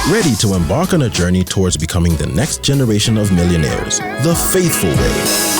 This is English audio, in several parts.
ready to embark on a journey towards becoming the next generation of millionaires, the faithful way.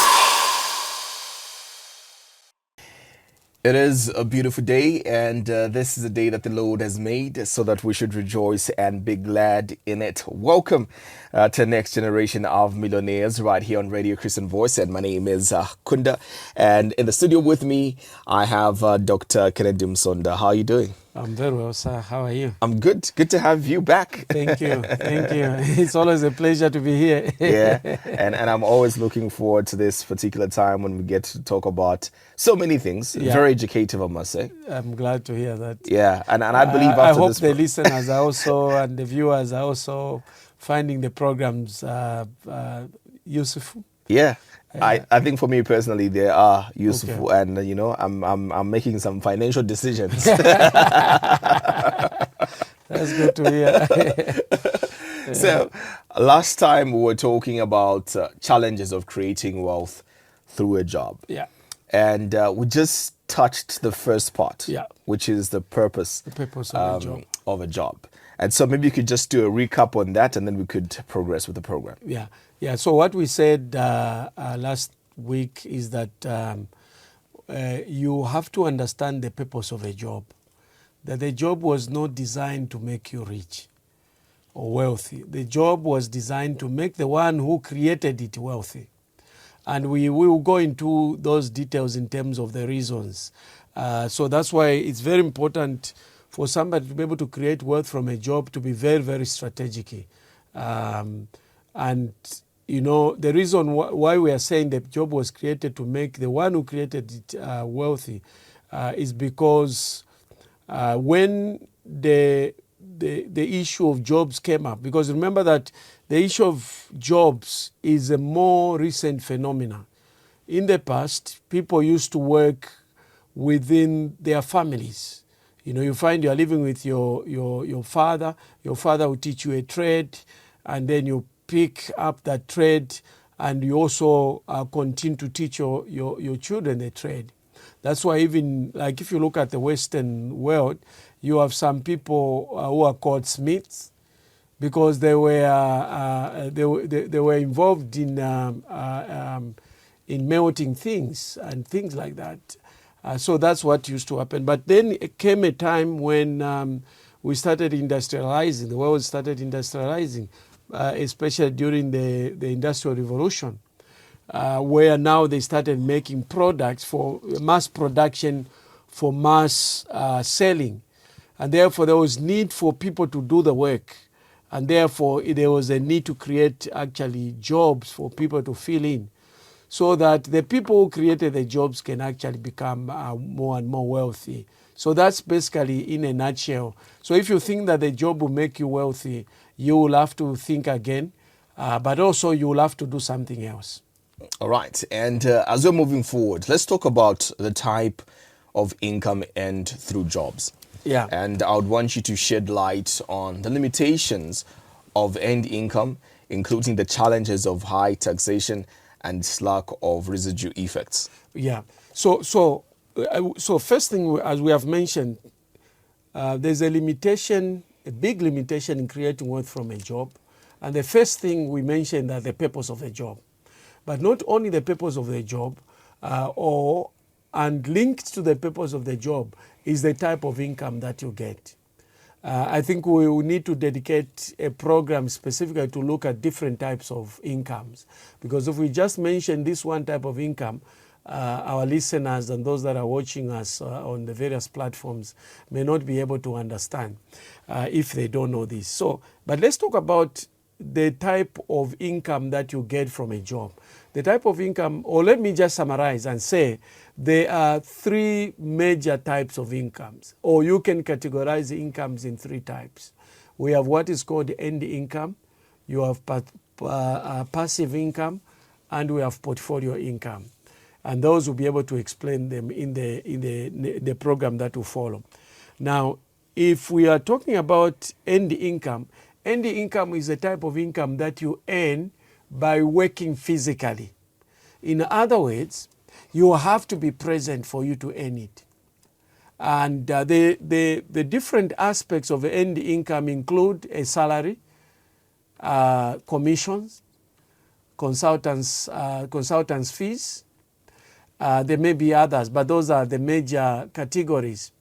It is a beautiful day, and this is a day that the Lord has made, so that we should rejoice and be glad in it. Welcome to the next generation of millionaires right here on Radio Christian Voice, and my name is Kunda, and in the studio with me, I have Dr. Musonda. How are you doing? I'm very well, sir. How are you? I'm good. Good to have you back. Thank you. Thank you. It's always a pleasure to be here. Yeah, and I'm always looking forward to this particular time when we get to talk about so many things. Yeah. Very educative, I must say. I'm glad to hear that. Yeah, and I believe after I hope this... the listeners are also, and the viewers are also finding the programs useful. Yeah. I think for me personally, they are useful, Okay. and I'm making some financial decisions. That's good to hear. So last time we were talking about challenges of creating wealth through a job. Yeah. And we just touched the first part, Yeah. which is the purpose of a job. And so maybe you could just do a recap on that, and then we could progress with the program. Yeah. Yeah. So what we said last week is that you have to understand the purpose of a job. That the job was not designed to make you rich or wealthy. The job was designed to make the one who created it wealthy. And we will go into those details in terms of the reasons. So that's why it's very important for somebody to be able to create wealth from a job to be very, very strategic. And, the reason why we are saying the job was created to make the one who created it wealthy is because when the issue of jobs came up, because remember that the issue of jobs is a more recent phenomenon. In the past, people used to work within their families. You find you are living with your father. Your father will teach you a trade, and then you pick up that trade, and you also continue to teach your children the trade. That's why even like if you look at the Western world, you have some people who are called smiths, because they were involved in melting things and things like that. So that's what used to happen. But then it came a time when we started industrializing. The world started industrializing, especially during the Industrial Revolution, where now they started making products for mass production, for mass selling. And therefore, there was need for people to do the work. And therefore, there was a need to create actually jobs for people to fill in, so that the people who created the jobs can actually become more and more wealthy. So that's basically in a nutshell. So if you think that the job will make you wealthy, you will have to think again, but also you will have to do something else. All right. And as we're moving forward, let's talk about the type of income earned through jobs. Yeah. And I would want you to shed light on the limitations of earned income, including the challenges of high taxation and lack of residual effects. Yeah. So first thing, as we have mentioned, there's a limitation, a big limitation in creating wealth from a job. And the first thing we mentioned that the purpose of a job. But not only the purpose of the job, and linked to the purpose of the job is the type of income that you get. I think we will need to dedicate a program specifically to look at different types of incomes. Because if we just mention this one type of income, our listeners and those that are watching us on the various platforms may not be able to understand if they don't know this. But let's talk about the type of income that you get from a job. The type of income, or let me just summarize and say, there are three major types of incomes, or you can categorize the incomes in three types. We have what is called end income, you have passive income, and we have portfolio income. And those will be able to explain them in the program that will follow. Now, if we are talking about end income is a type of income that you earn by working physically. In other words, you have to be present for you to earn it. And the different aspects of earned income include a salary, commissions, consultants fees. There may be others, but those are the major categories.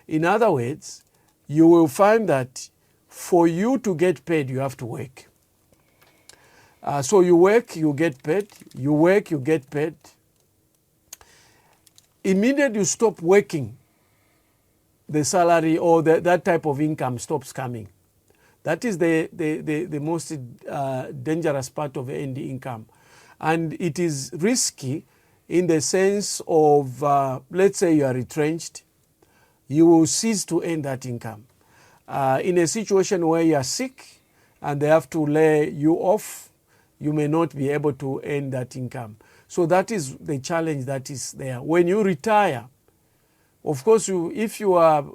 In other words, you will find that for you to get paid, you have to work. So you work, you get paid. You work, you get paid. Immediately you stop working, the salary or that type of income stops coming. That is the most dangerous part of earned income. And it is risky in the sense of, let's say you are retrenched, you will cease to earn that income. In a situation where you are sick and they have to lay you off, you may not be able to earn that income. So that is the challenge that is there. When you retire, of course, if you are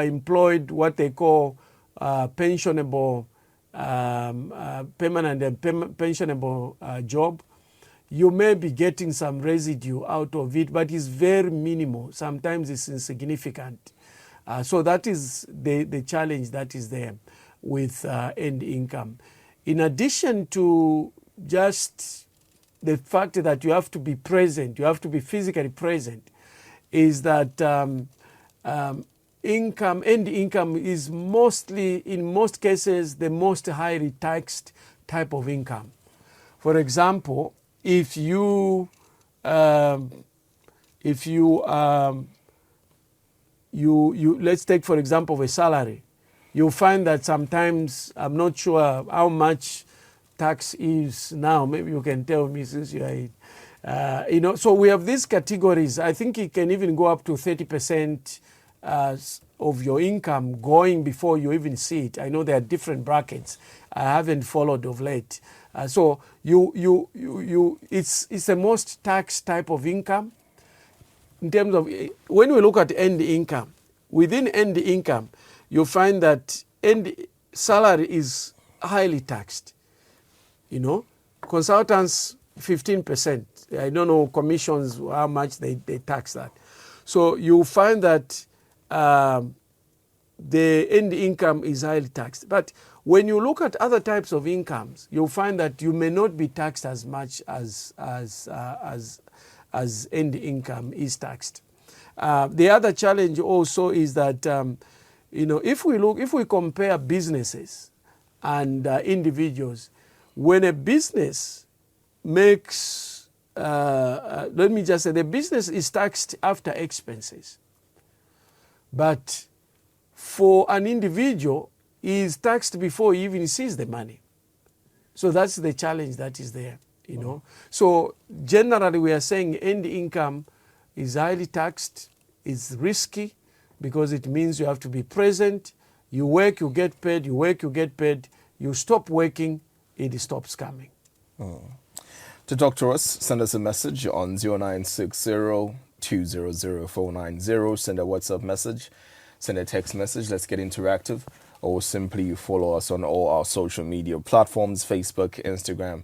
employed what they call pensionable, permanent and pensionable job, you may be getting some residue out of it, but it's very minimal. Sometimes it's insignificant. So that is the challenge that is there with earned income. In addition to just the fact that you have to be present, you have to be physically present, is that earned income is mostly, in most cases, the most highly taxed type of income. For example, if you let's take for example a salary, you'll find that sometimes, I'm not sure how much tax is now, maybe you can tell me since you are in. So we have these categories. I think it can even go up to 30% of your income going before you even see it. I know there are different brackets. I haven't followed of late. So it's the most taxed type of income. In terms of, when we look at earned income, within earned income, you find that salary is highly taxed. Consultants, 15%. I don't know commissions, how much they tax that. So you find that the earned income is highly taxed. But when you look at other types of incomes, you'll find that you may not be taxed as much as earned income is taxed. The other challenge also is that if we compare businesses and individuals, when a business makes, let me just say, the business is taxed after expenses, but for an individual, he is taxed before he even sees the money. So that's the challenge that is there. So generally we are saying earned income is highly taxed, it's risky because it means you have to be present, you work, you get paid, you work, you get paid, you stop working, it stops coming. To talk to us, send us a message on 0960-200-490, send a WhatsApp message, send a text message, let's get interactive, or simply follow us on all our social media platforms, Facebook, Instagram,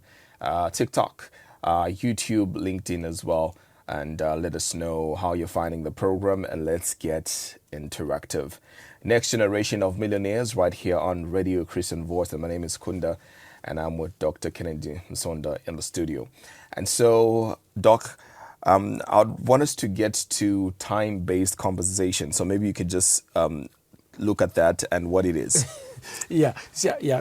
TikTok, YouTube, LinkedIn as well, and let us know how you're finding the program, and let's get interactive. Next Generation of Millionaires right here on Radio Christian Voice, and my name is Kunda, and I'm with Dr. Kennedy Musonda in the studio. And so, Doc, I want us to get to time-based compensation, so maybe you could just look at that and what it is. Yeah.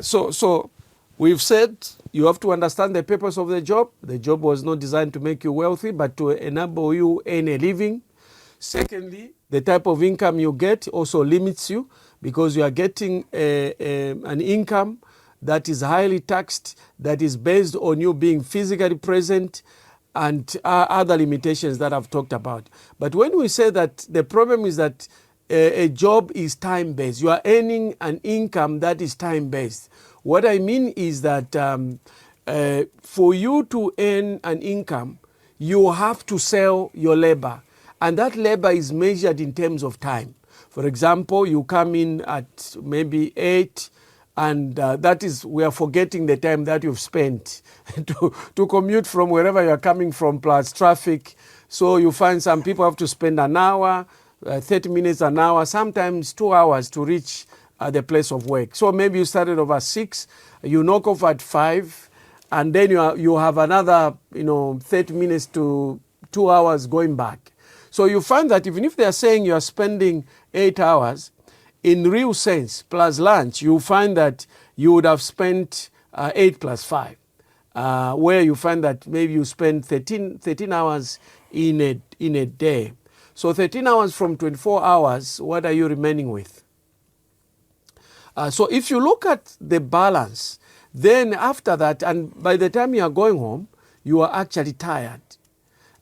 So we've said you have to understand the purpose of the job. The job was not designed to make you wealthy, but to enable you earn a living. Secondly, the type of income you get also limits you because you are getting an income that is highly taxed, that is based on you being physically present, and other limitations that I've talked about. But when we say that the problem is that a job is time-based, you are earning an income that is time-based. What I mean is that for you to earn an income, you have to sell your labor. And that labor is measured in terms of time. For example, you come in at maybe 8, and that is, we are forgetting the time that you've spent to commute from wherever you're coming from, plus traffic. So you find some people have to spend an hour, 30 minutes, an hour, sometimes 2 hours to reach the place of work. So maybe you started off at 6, you knock off at 5, and then you have another 30 minutes to 2 hours going back. So you find that even if they are saying you are spending 8 hours, in real sense, plus lunch, you find that you would have spent 8 plus 5, where you find that maybe you spend 13 hours in a day. So 13 hours from 24 hours, what are you remaining with? So if you look at the balance, then after that, and by the time you are going home, you are actually tired.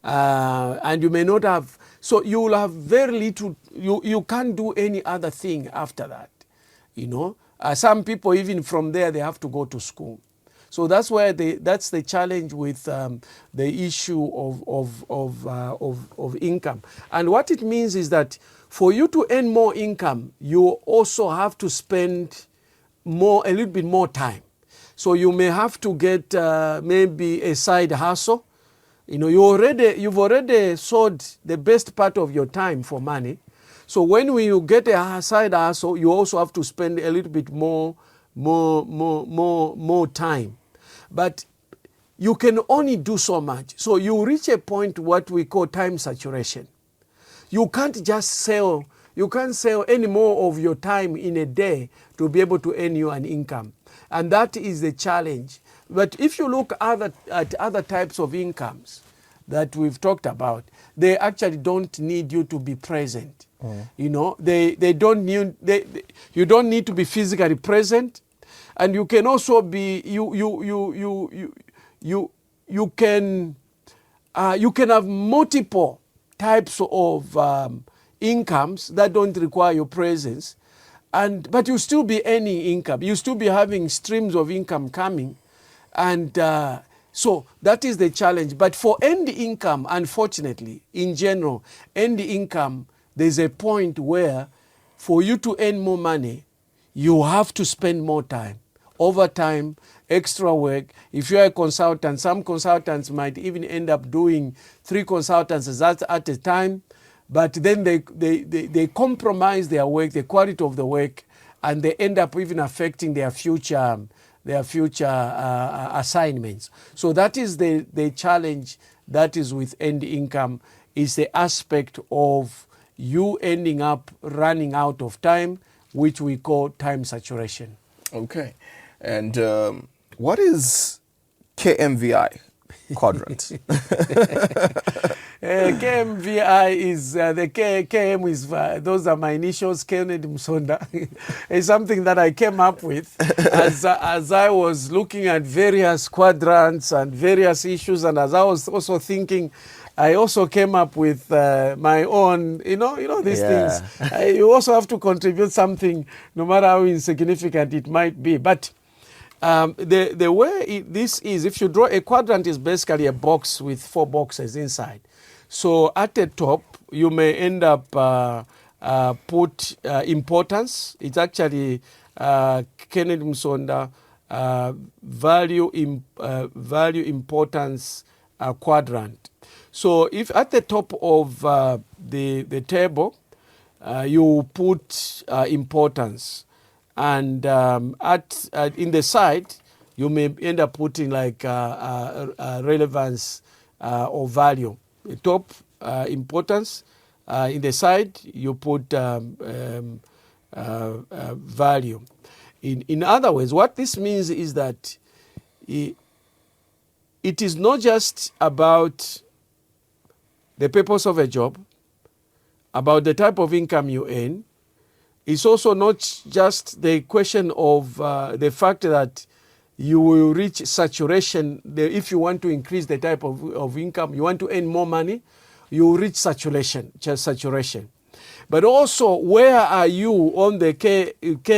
And you may not have, so you will have very little, you can't do any other thing after that. Some people, even from there, they have to go to school. So that's where that's the challenge with the issue of income. And what it means is that for you to earn more income, you also have to spend a little bit more time. So you may have to get maybe a side hustle. You've already sold the best part of your time for money. So when you get a side hustle, you also have to spend a little bit more time. But you can only do so much. So you reach a point what we call time saturation. You can't just sell any more of your time in a day to be able to earn you an income. And that is the challenge. But if you look at other types of incomes that we've talked about, they actually don't need you to be present. They don't need, you don't need to be physically present, and you can also be you can have multiple types of incomes that don't require your presence, but you still be earning income. You still be having streams of income coming, and so that is the challenge. But for end income, unfortunately, in general, end income, there's a point where for you to earn more money, you have to spend more time, overtime, extra work. If you're a consultant, some consultants might even end up doing 3 consultants at a time, but then they compromise their work, the quality of the work, and they end up even affecting their future assignments. So that is the challenge that is with end income, is the aspect of you ending up running out of time, which we call time saturation. Okay. And what is KMVI quadrant? KMVI is the KM is those are my initials, Kennedy Musonda. It's something that I came up with as I was looking at various quadrants and various issues, and as I was also thinking, I also came up with my own, these things. You also have to contribute something, no matter how insignificant it might be. But the way this is, if you draw a quadrant, is basically a box with 4 boxes inside. So at the top, you may end up put importance. It's actually Kennedy Musonda value importance quadrant. So if at the top of the table, you put importance, and in the side, you may end up putting like relevance or value. The top importance, in the side, you put value. In other words, what this means is that it is not just about the purpose of a job, about the type of income you earn. It's also not just the question of the fact that you will reach saturation. If you want to increase the type of income, you want to earn more money, you will reach saturation. But also, where are you on the KMVI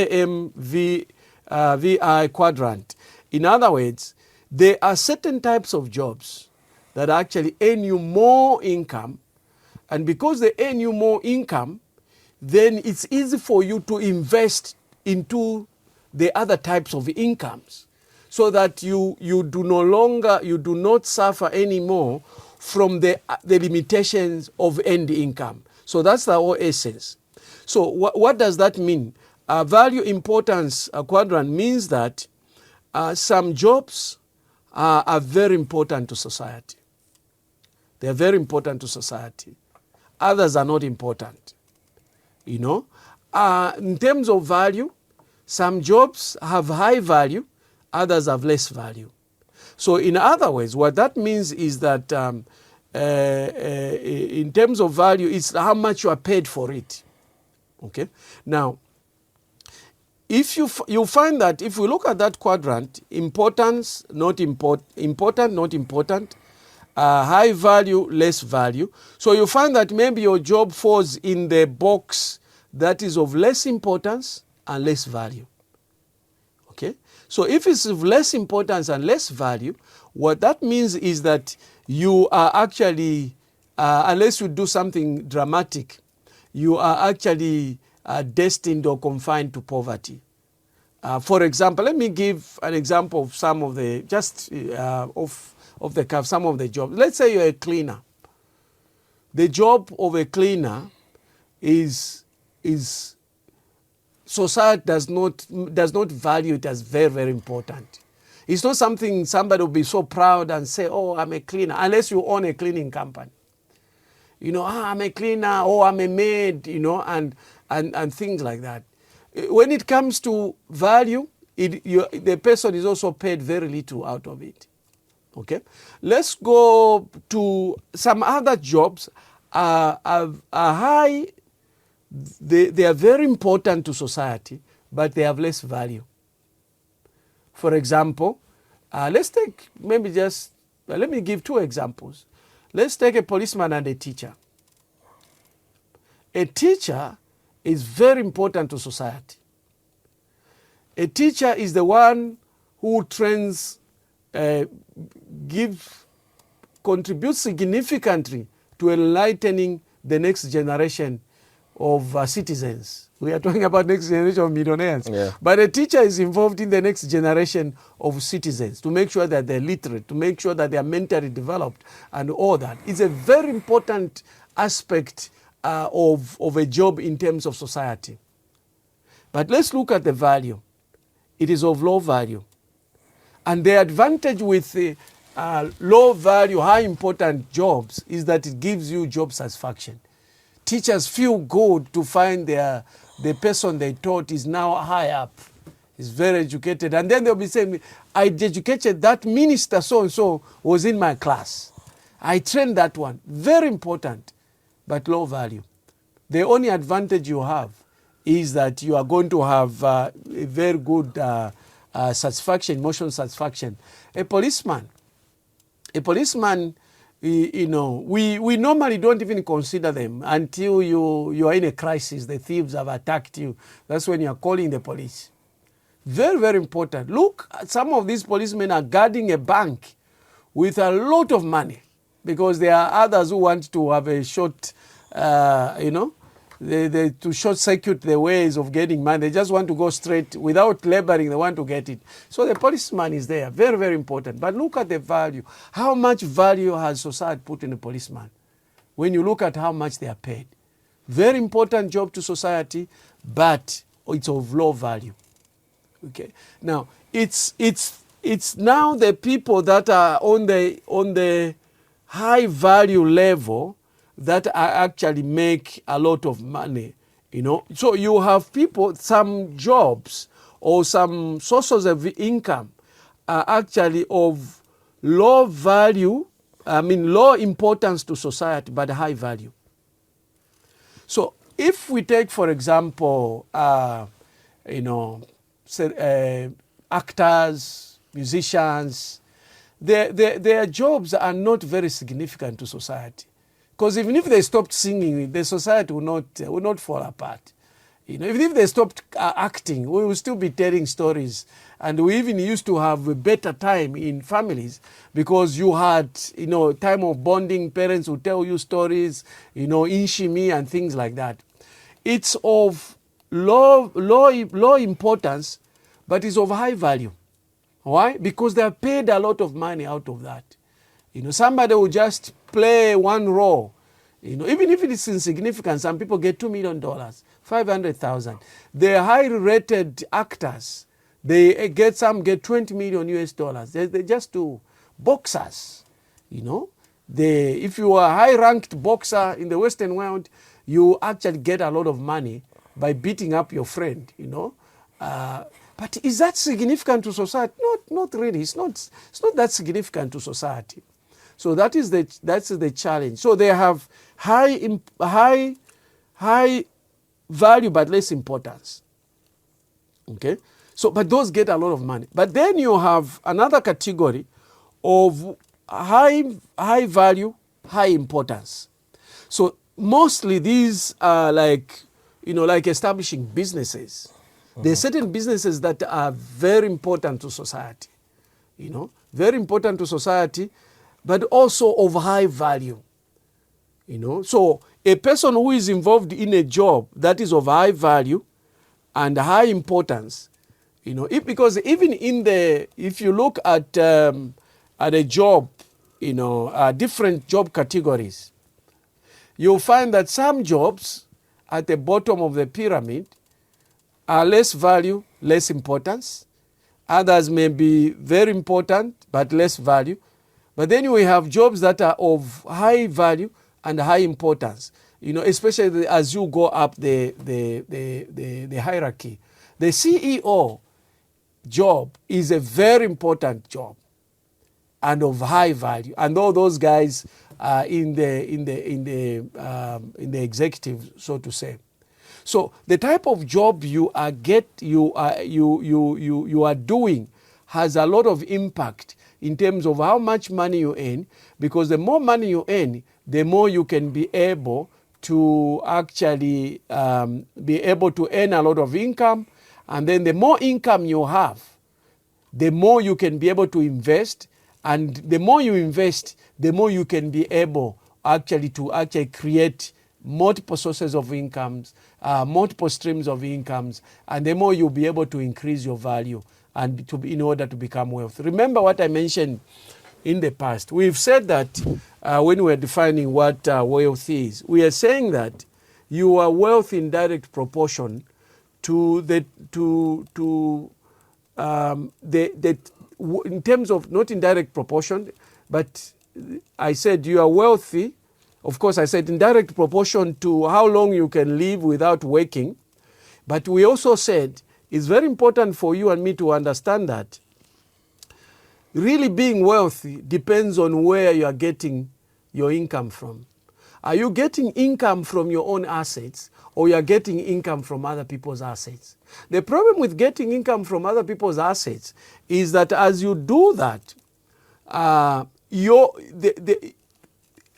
quadrant? In other words, there are certain types of jobs that actually earn you more income, and because they earn you more income, then it's easy for you to invest into the other types of incomes, so that you do not suffer anymore from the limitations of end income. So that's the whole essence. So what does that mean? Value importance quadrant means that some jobs are very important to society. They are very important to society. Others are not important. You know, in terms of value, some jobs have high value, others have less value. So in other words, what that means is that in terms of value, it's how much you are paid for it. Okay. Now, if you find that if we look at that quadrant, importance, not important, not important, high value, less value. So you find that maybe your job falls in the box that is of less importance and less value. Okay? So if it's of less importance and less value, what that means is that you are actually, unless you do something dramatic, you are actually destined or confined to poverty. For example, let me give an example of some of the, of the cuff, some of the jobs. Let's say you're a cleaner. The job of a cleaner is society does not value it as very, very important. It's not something somebody will be so proud and say, oh, I'm a cleaner, unless you own a cleaning company. You know, I'm a cleaner, or I'm a maid, you know, and things like that. When it comes to value, the person is also paid very little out of it. Okay, let's go to some other jobs are high. They are very important to society, but they have less value. For example, let's take maybe just, let me give two examples. Let's take a policeman and a teacher. A teacher is very important to society. A teacher is the one who trains, contributes significantly to enlightening the next generation of citizens. We are talking about next generation of millionaires. Yeah. But a teacher is involved in the next generation of citizens to make sure that they're literate, to make sure that they are mentally developed and all that. It's a very important aspect of a job in terms of society. But let's look at the value. It is of low value. And the advantage with low value, high important jobs is that it gives you job satisfaction. Teachers feel good to find the person they taught is now high up, is very educated. And then they'll be saying, I educated that minister so-and-so was in my class. I trained that one. Very important, but low value. The only advantage you have is that you are going to have a very good satisfaction, emotional satisfaction. A policeman, you know, we normally don't even consider them until you are in a crisis. The thieves have attacked you. That's when you are calling the police. Very, very important. Look, some of these policemen are guarding a bank with a lot of money because there are others who want to have a short, you know, to short circuit the ways of getting money. They just want to go straight without laboring. They want to get it. So the policeman is there. Very, very important. But look at the value. How much value has society put in a policeman? When you look at how much they are paid. Very important job to society, but it's of low value. Okay. Now it's now the people that are on the high value level that actually make a lot of money, you know. So you have people, some jobs or some sources of income are actually of low value, low importance to society, but high value. So if we take, for example, you know, actors, musicians, their jobs are not very significant to society. Because even if they stopped singing, the society will not fall apart. You know, even if they stopped acting, we will still be telling stories. And we even used to have a better time in families because you had, you know, time of bonding. Parents would tell you stories, you know, inshimi and things like that. It's of low importance, but it's of high value. Why? Because they are paid a lot of money out of that. You know, somebody will just play one role Even if it is insignificant, some people get $2 million, 500,000. The high-rated actors, some get 20 million US dollars. They just do. Boxers, if you are a high-ranked boxer in the Western world, you actually get a lot of money by beating up your friend, But is that significant to society? Not really. It's not that significant to society. So that's the challenge. So they have high value but less importance. Okay? So, but those get a lot of money. But then you have another category of high value, high importance. So mostly these are like establishing businesses. There are certain businesses that are very important to society, very important to society, but also of high value, So a person who is involved in a job that is of high value and high importance, because even if you look at a job, different job categories, you'll find that some jobs at the bottom of the pyramid are less value, less importance. Others may be very important but less value. But then we have jobs that are of high value and high importance, especially as you go up the hierarchy. The CEO job is a very important job and of high value. And all those guys are in the executive, so to say. So the type of job you are doing has a lot of impact in terms of how much money you earn, because the more money you earn, the more you can be able to actually be able to earn a lot of income. And then the more income you have, the more you can be able to invest. And the more you invest, the more you can be able to create multiple sources of incomes, multiple streams of incomes, and the more you'll be able to increase your value and in order to become wealthy. Remember what I mentioned in the past. We've said that when we're defining what wealth is, we are saying that you are wealth in direct proportion to in terms of not in direct proportion, but I said you are wealthy. Of course, I said in direct proportion to how long you can live without working. But we also said it's very important for you and me to understand that really being wealthy depends on where you are getting your income from. Are you getting income from your own assets, or you are getting income from other people's assets? The problem with getting income from other people's assets is that as you do that, the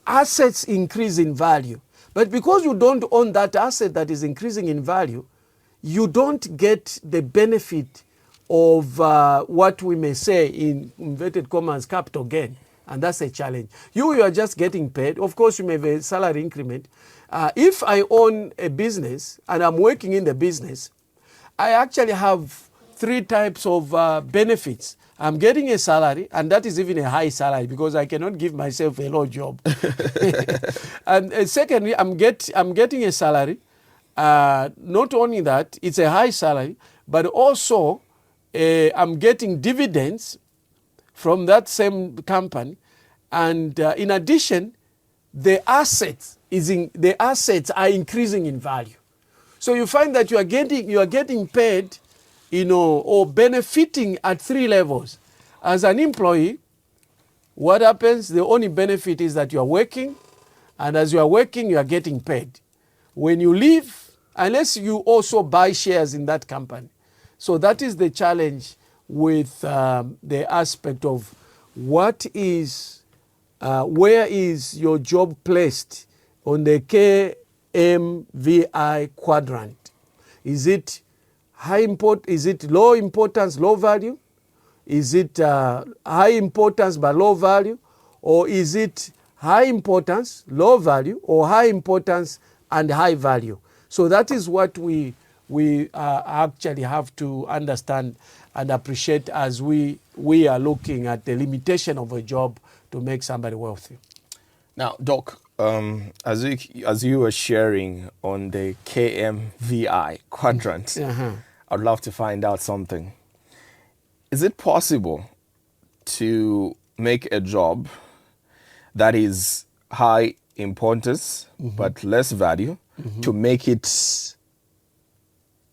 assets increase in value. But because you don't own that asset that is increasing in value, you don't get the benefit of what we may say in inverted commas capital gain. And that's a challenge. You are just getting paid. Of course, you may have a salary increment. If I own a business and I'm working in the business, I actually have three types of benefits. I'm getting a salary, and that is even a high salary because I cannot give myself a low job. And secondly, I'm getting a salary. Not only that, it's a high salary, but also I'm getting dividends from that same company. And in addition, the assets are increasing in value. So you find that you are getting paid, or benefiting at three levels. As an employee, what happens? The only benefit is that you are working, and as you are working, you are getting paid. When you leave, unless you also buy shares in that company. So that is the challenge with the aspect of where is your job placed on the KMVI quadrant? Is it is it low importance, low value? Is it high importance but low value? Or is it high importance, low value, or high importance and high value? So that is what we actually have to understand and appreciate as we are looking at the limitation of a job to make somebody wealthy. Now, Doc, as you were sharing on the KMVI quadrant, I'd love to find out something. Is it possible to make a job that is high importance but less value to make it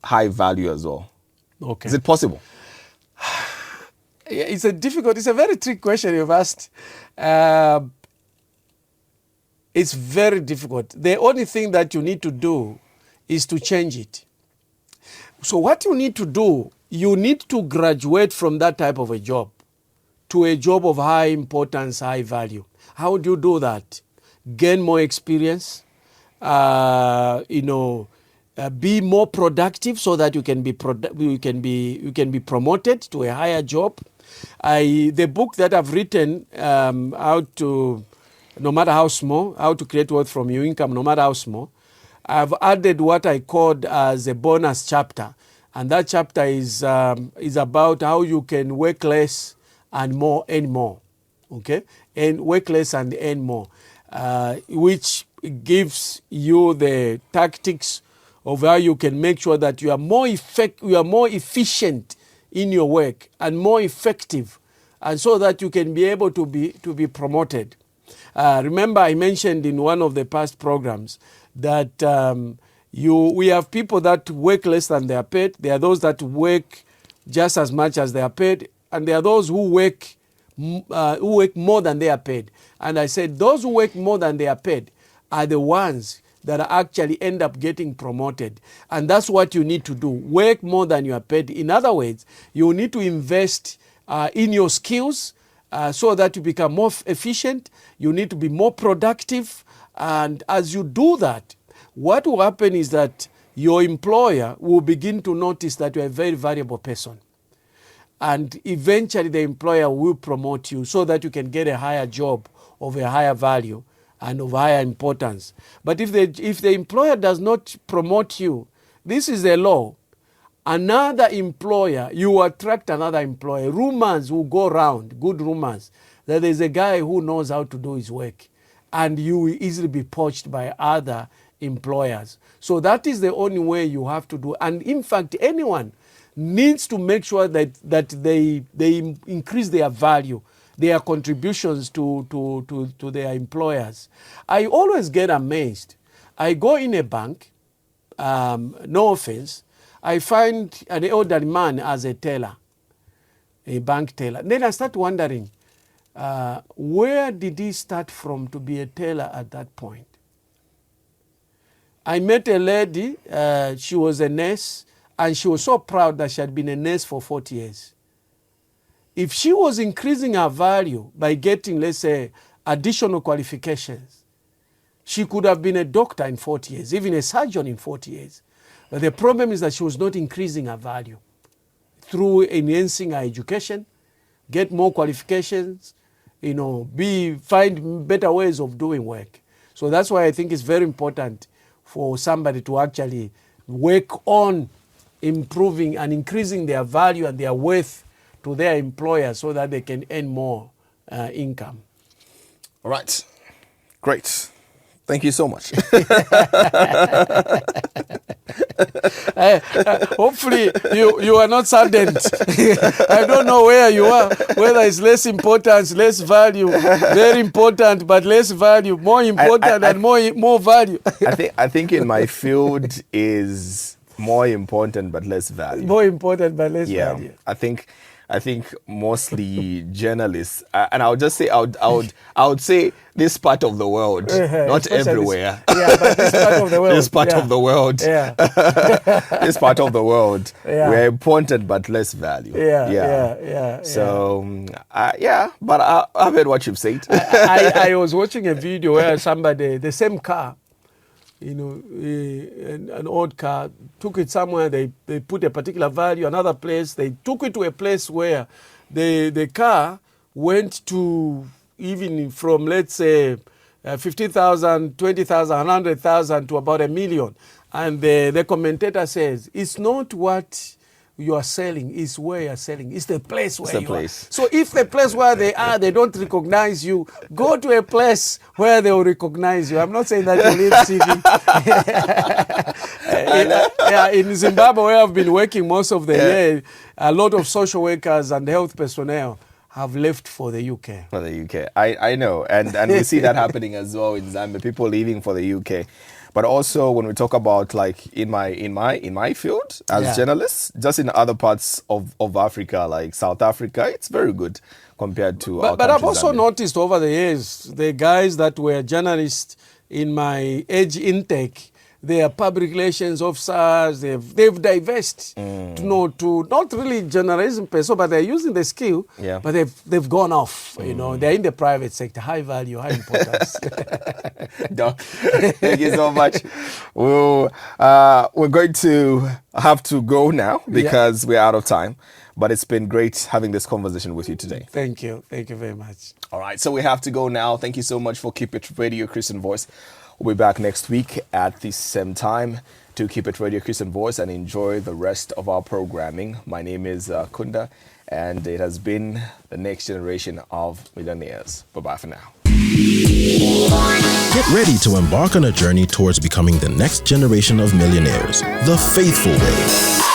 high value as well? Okay. Is it possible? It's a very tricky question you've asked. It's very difficult. The only thing that you need to do is to change it. So what you need to do, you need to graduate from that type of a job to a job of high importance, high value. How do you do that? Gain more experience, be more productive so that you can be promoted to a higher job. The book that I've written, no matter how small, how to create wealth from your income, no matter how small, I've added what I called as a bonus chapter. And that chapter is about how you can work less and earn more. Okay? And work less and earn more, which gives you the tactics of how you can make sure that you are more efficient in your work and more effective, and so that you can be able to be promoted. Remember, I mentioned in one of the past programs that we have people that work less than they are paid. There are those that work just as much as they are paid, and there are those who work more than they are paid. And I said those who work more than they are paid are the ones that actually end up getting promoted. And that's what you need to do. Work more than you are paid. In other words, you need to invest in your skills so that you become more efficient. You need to be more productive. And as you do that, what will happen is that your employer will begin to notice that you're a very valuable person. And eventually the employer will promote you so that you can get a higher job of a higher value and of higher importance. But if the employer does not promote you, this is a law. Another employer, you attract another employer. Rumors will go around, good rumors, that there's a guy who knows how to do his work, and you will easily be poached by other employers. So that is the only way you have to do. And in fact, anyone needs to make sure that they increase their value, their contributions to their employers. I always get amazed. I go in a bank, no offense, I find an elderly man as a teller, a bank teller. Then I start wondering, where did he start from to be a teller at that point? I met a lady, she was a nurse, and she was so proud that she had been a nurse for 40 years. If she was increasing her value by getting, let's say, additional qualifications, she could have been a doctor in 40 years, even a surgeon in 40 years. But the problem is that she was not increasing her value through enhancing her education, get more qualifications, find better ways of doing work. So that's why I think it's very important for somebody to actually work on improving and increasing their value and their worth to their employer so that they can earn more income. All right. Great. Thank you so much. Hopefully you are not saddened. I don't know where you are, whether it's less importance, less value, very important but less value, more important and more value. I think in my field is more important but less value. More important but less value. I think mostly journalists, and I would just say I would say this part of the world, not everywhere. But this part of the world. This part of the world. This part of the world. We're important but less value. So but I've heard what you've said. I was watching a video where somebody, the same car, an old car, took it somewhere, they put a particular value, another place, they took it to a place where the car went to even from, let's say, 50,000, 20,000, 100,000 to about $1 million. And the commentator says, it's not what you are selling is where you're selling. It's the place where you are. are. So if the place where they are, they don't recognize you, go to a place where they will recognize you. I'm not saying that you live in Zimbabwe, where I've been working most of the year, a lot of social workers and health personnel have left for the UK. For the UK. I know. And we see that happening as well in Zambia, people leaving for the UK. But also when we talk about like in my field as journalists, just in other parts of Africa, like South Africa, it's very good compared to our But I've country, also Zambia. noticed over the years, the guys that were journalists in my age intake, they are public relations officers, they've divested to not really journalism per se, but they're using the skill, but they've gone off, you know, they're in the private sector, high value, high importance. Doc, thank you so much. We're going to have to go now because we're out of time. But it's been great having this conversation with you today. Thank you. Thank you very much. All right, so we have to go now. Thank you so much for Keep It Radio Christian Voice. We'll be back next week at the same time to Keep It Radio Christian Voice and enjoy the rest of our programming. My name is Kunda, and it has been the next generation of millionaires. Bye-bye for now. Get ready to embark on a journey towards becoming the next generation of millionaires, the faithful way.